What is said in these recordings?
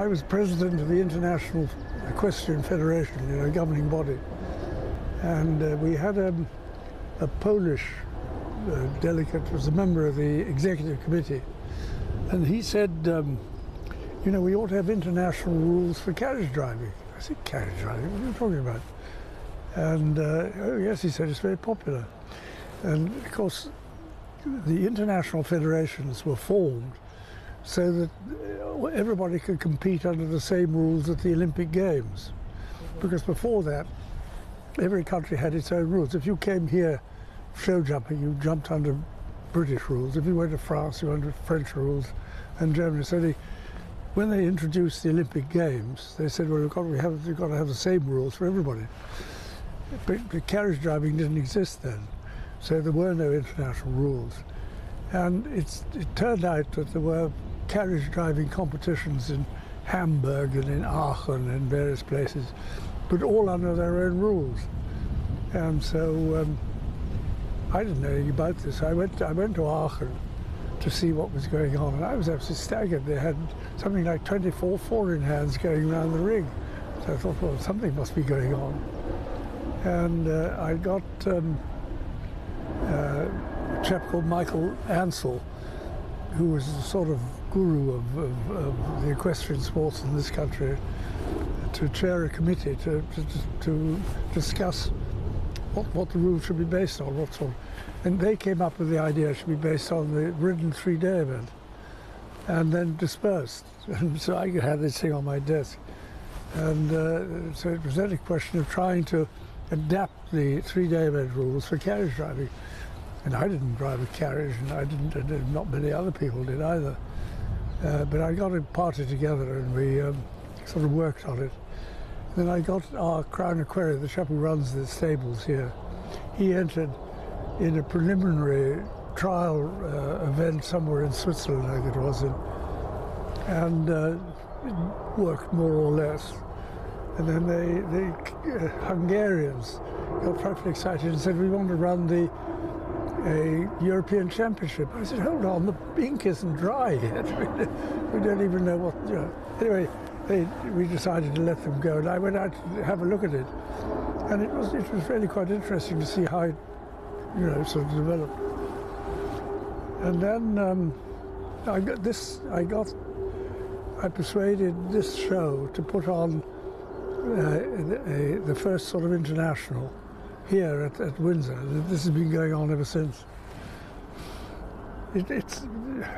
I was president of the International Equestrian Federation, governing body, and we had a Polish delegate, was a member of the executive committee, and he said, we ought to have international rules for carriage driving. I said, carriage driving? What are you talking about? And, oh yes, he said, it's very popular. And of course, the international federations were formed so that everybody could compete under the same rules at the Olympic Games. Because before that, every country had its own rules. If you came here show jumping, you jumped under British rules. If you went to France, you went under French rules, and Germany. So when they introduced the Olympic Games, they said, well, you've got to have the same rules for everybody. But the carriage driving didn't exist then, so there were no international rules. And it turned out that there were carriage driving competitions in Hamburg and in Aachen and various places, but all under their own rules. And so I didn't know anything about this. I went to Aachen to see what was going on, and I was absolutely staggered. They had something like 24 four-in hands going around the ring. So I thought, well, something must be going on. And I got a chap called Michael Ansell, who was the sort of guru of the equestrian sports in this country, to chair a committee to discuss what the rules should be based on, and they came up with the idea it should be based on the ridden 3-day event, and then dispersed. And so I had this thing on my desk, and so it was then a question of trying to adapt the 3-day event rules for carriage driving. And I didn't drive a carriage, and not many other people did either. But I got a party together, and we sort of worked on it. Then I got our Crown Equerry, the chap who runs the stables here. He entered in a preliminary trial event somewhere in Switzerland, I think it was, and it worked more or less. And then the Hungarians got frightfully excited and said, we want to run a European Championship. I said, hold on, the ink isn't dry yet. We don't even know what, Anyway, we decided to let them go, and I went out to have a look at it. And it was really quite interesting to see how it, sort of developed. And then I persuaded this show to put on the first sort of international here at Windsor. This has been going on ever since.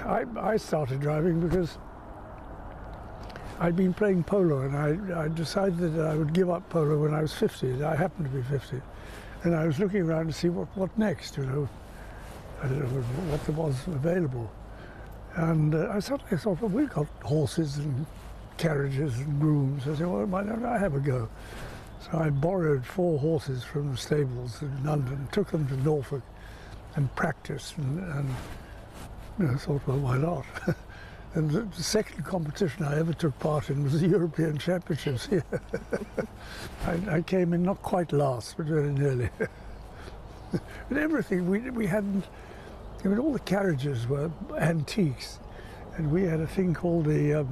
I started driving because I'd been playing polo, and I decided that I would give up polo when I was 50. I happened to be 50. And I was looking around to see what next, I don't know what there was available. And I suddenly thought, well, we've got horses and carriages and grooms. I said, well, why don't I have a go? So I borrowed 4 horses from the stables in London, took them to Norfolk and practiced, and thought, well, why not? And the second competition I ever took part in was the European Championships here. I came in not quite last, but very nearly. But everything, we hadn't, all the carriages were antiques, and we had a thing called the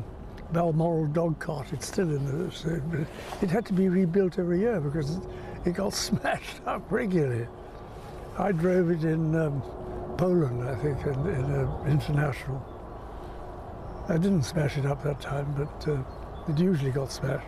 Balmoral dog cart. It's still in the, it had to be rebuilt every year because it got smashed up regularly. I drove it in Poland, I think, in an international. I didn't smash it up that time, but it usually got smashed.